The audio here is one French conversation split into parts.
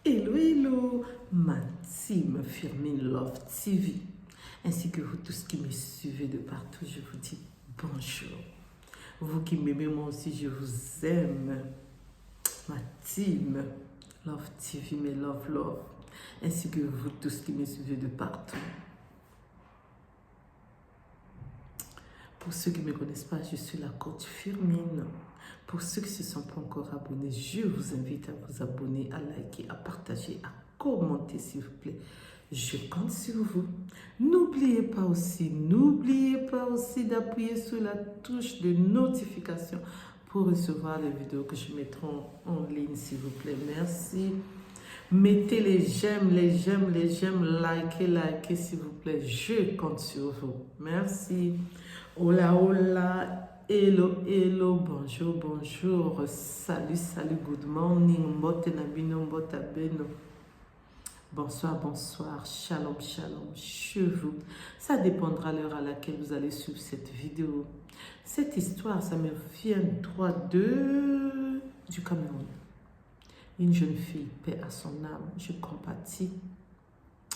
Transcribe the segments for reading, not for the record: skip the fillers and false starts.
Hello, hello, ma team Firmin Love TV, ainsi que vous tous qui me suivez de partout, je vous dis bonjour. Vous qui m'aimez, moi aussi, je vous aime. Ma team Love TV, mes love, ainsi que vous tous qui me suivez de partout. Pour ceux qui ne me connaissent pas, je suis la coach Firmin. Pour ceux qui ne se sont pas encore abonnés, je vous invite à vous abonner, à liker, à partager, à commenter s'il vous plaît. Je compte sur vous. N'oubliez pas aussi d'appuyer sur la touche de notification pour recevoir les vidéos que je mettrai en ligne s'il vous plaît. Merci. Mettez les j'aime, likez s'il vous plaît. Je compte sur vous. Merci. Hola, hola, hello, bonjour, salut, good morning, mbote nabino, mbota beno. Bonsoir, shalom, chez vous. Ça dépendra de l'heure à laquelle vous allez suivre cette vidéo. Cette histoire, ça me vient droit du Cameroun. Une jeune fille, paix à son âme, je compatis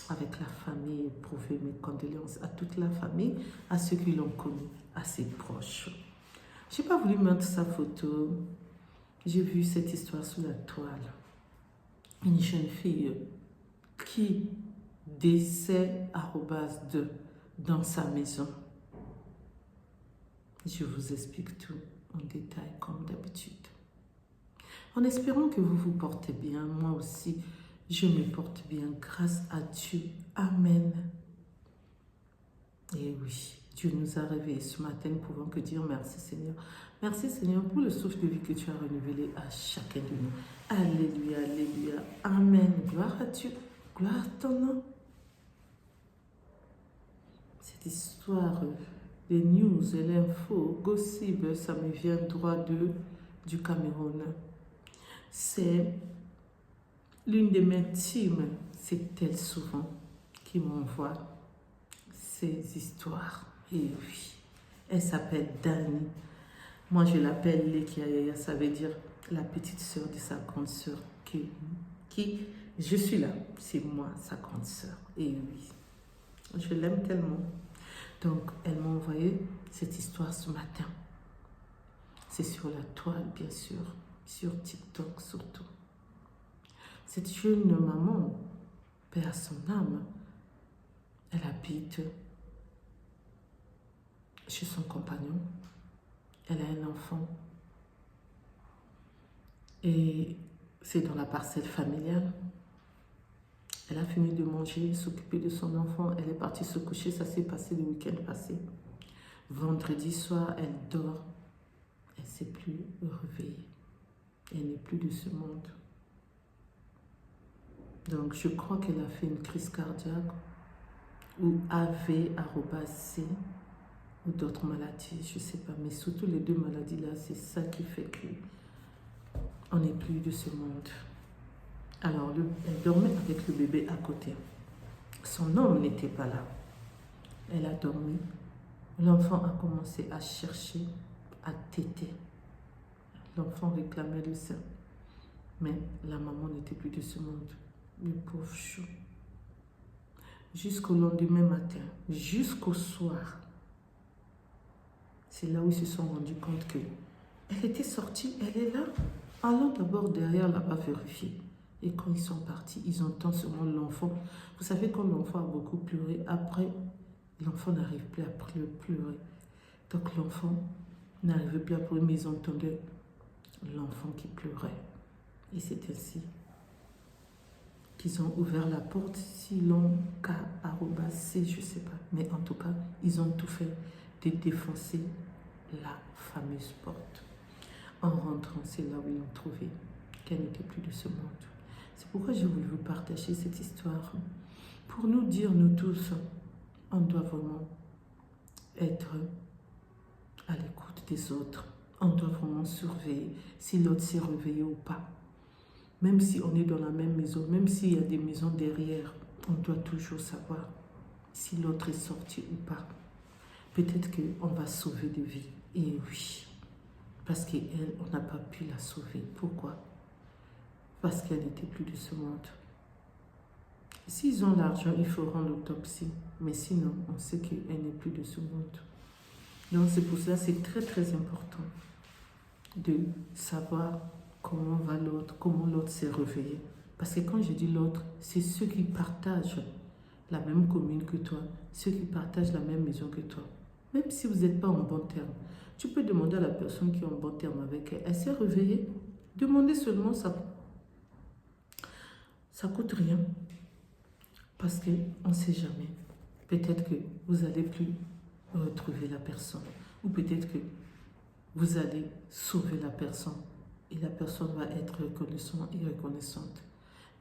avec la famille, éprouver mes condoléances à toute la famille, à ceux qui l'ont connu, à ses proches. Je n'ai pas voulu mettre sa photo. J'ai vu cette histoire sous la toile. Une jeune fille qui décède dans sa maison. Je vous explique tout en détail comme d'habitude. En espérant que vous vous portez bien, moi aussi, je me porte bien grâce à Dieu. Amen. Et oui, Dieu nous a réveillés ce matin, nous pouvons que dire merci Seigneur. Merci Seigneur pour le souffle de vie que tu as renouvelé à chacun de nous. Alléluia. Amen. Gloire à Dieu. Gloire à ton nom. Cette histoire, les news, l'info, gossip, ça me vient droit du Cameroun. C'est l'une de mes teams, c'est elle souvent qui m'envoie ces histoires. Et oui, elle s'appelle Dani. Moi, je l'appelle Lekiaya, ça veut dire la petite sœur de sa grande sœur. Qui je suis là, c'est moi, sa grande sœur. Et oui, je l'aime tellement. Donc, elle m'a envoyé cette histoire ce matin. C'est sur la toile, bien sûr, sur TikTok surtout. Cette jeune maman, paix à son âme, elle habite chez son compagnon. Elle a un enfant. Et c'est dans la parcelle familiale. Elle a fini de manger, s'occuper de son enfant. Elle est partie se coucher. Ça s'est passé le week-end passé. Vendredi soir, elle dort. Elle ne s'est plus réveillée. Elle n'est plus de ce monde. Donc, je crois qu'elle a fait une crise cardiaque ou AV/C ou d'autres maladies, je ne sais pas. Mais surtout les deux maladies-là, c'est ça qui fait qu'on n'est plus de ce monde. Alors, elle dormait avec le bébé à côté. Son homme n'était pas là. Elle a dormi. L'enfant a commencé à chercher, à téter. L'enfant réclamait le sein. Mais la maman n'était plus de ce monde. Le pauvre chou. Jusqu'au lendemain matin, jusqu'au soir, c'est là où ils se sont rendus compte qu'elle était sortie, elle est là. Allons d'abord derrière là-bas vérifier. Et quand ils sont partis, ils entendent seulement l'enfant. Vous savez, quand l'enfant a beaucoup pleuré, après, l'enfant n'arrive plus à pleurer. Donc l'enfant n'arrivait plus à pleurer, mais ils entendaient l'enfant qui pleurait. Et c'est ainsi qu'ils ont ouvert la porte, si l'on K/C, je ne sais pas. Mais en tout cas, ils ont tout fait de défoncer la fameuse porte. En rentrant, c'est là où ils ont trouvé qu'elle n'était plus de ce monde. C'est pourquoi je voulais vous partager cette histoire. Pour nous dire, nous tous, on doit vraiment être à l'écoute des autres. On doit vraiment surveiller si l'autre s'est réveillé ou pas. Même si on est dans la même maison, même s'il y a des maisons derrière, on doit toujours savoir si l'autre est sorti ou pas. Peut-être qu'on va sauver des vies. Et oui, parce qu'elle, on n'a pas pu la sauver. Pourquoi? parce qu'elle n'était plus de ce monde. S'ils ont l'argent, il faut rendre l'autopsie. Mais sinon, on sait qu'elle n'est plus de ce monde. Donc c'est pour ça que c'est très très important de savoir comment va l'autre, comment l'autre s'est réveillé. Parce que quand je dis l'autre, c'est ceux qui partagent la même commune que toi, ceux qui partagent la même maison que toi. Même si vous n'êtes pas en bon terme, tu peux demander à la personne qui est en bon terme avec elle, elle s'est réveillée. Demandez seulement ça. Ça ne coûte rien. Parce qu'on ne sait jamais. Peut-être que vous n'allez plus retrouver la personne. Ou peut-être que vous allez sauver la personne. Et la personne va être reconnaissante et reconnaissante.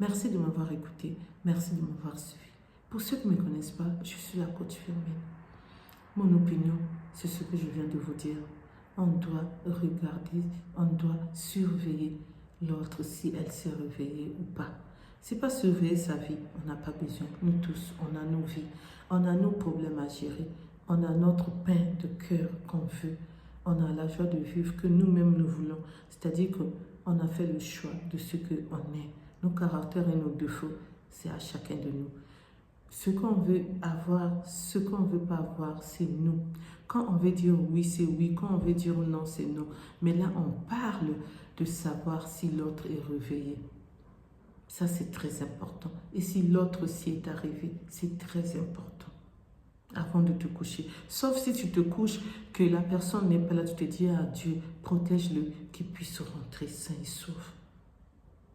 Merci de m'avoir écouté. Merci de m'avoir suivi. Pour ceux qui ne me connaissent pas, je suis la coach Philomène. Mon opinion, c'est ce que je viens de vous dire. On doit regarder, on doit surveiller l'autre si elle s'est réveillée ou pas. C'est pas surveiller sa vie, on n'a pas besoin. Nous tous, on a nos vies, on a nos problèmes à gérer, on a notre pain de cœur qu'on veut, on a la joie de vivre que nous-mêmes nous voulons. C'est-à-dire qu'on a fait le choix de ce qu'on est. Nos caractères et nos défauts, c'est à chacun de nous. Ce qu'on veut avoir, ce qu'on ne veut pas avoir, c'est nous. Quand on veut dire oui, c'est oui. Quand on veut dire non, c'est non. Mais là, on parle de savoir si l'autre est réveillé. Ça, c'est très important. Et si l'autre aussi est arrivé, c'est très important. Avant de te coucher. Sauf si tu te couches, que la personne n'est pas là, tu te dis à Dieu, protège-le, qu'il puisse rentrer sain et sauf.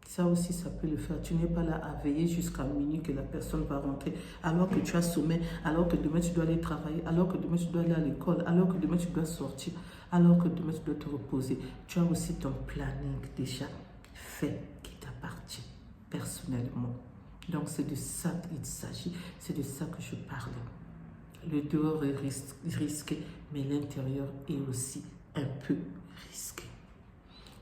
Ça aussi, ça peut le faire. Tu n'es pas là à veiller jusqu'à minuit que la personne va rentrer, alors que tu as sommeil, alors que demain tu dois aller travailler, alors que demain tu dois aller à l'école, alors que demain tu dois sortir, alors que demain tu dois te reposer. Tu as aussi ton planning déjà fait qui t'appartient personnellement. Donc c'est de ça qu'il s'agit, c'est de ça que je parle. Le dehors est risqué, mais l'intérieur est aussi un peu risqué.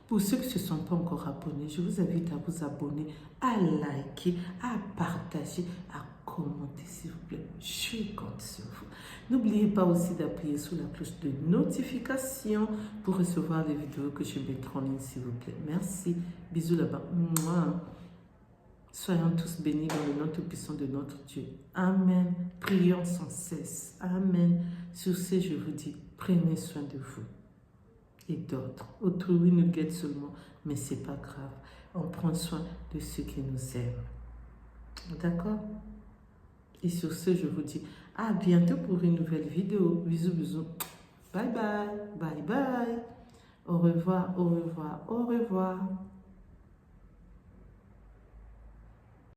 Pour ceux qui ne se sont pas encore abonnés, je vous invite à vous abonner, à liker, à partager, à commenter s'il vous plaît. Je compte sur vous. N'oubliez pas aussi d'appuyer sur la cloche de notification pour recevoir les vidéos que je mettrai en ligne s'il vous plaît. Merci. Bisous là-bas. Soyons tous bénis dans le nom tout-puissant de notre Dieu. Amen. Prions sans cesse. Amen. Sur ce, je vous dis, prenez soin de vous et d'autres. Autrui nous guette seulement, mais ce n'est pas grave. On prend soin de ceux qui nous aiment. D'accord? Et sur ce, je vous dis à bientôt pour une nouvelle vidéo. Bisous, bisous. Bye bye. Bye bye. Au revoir, au revoir, au revoir.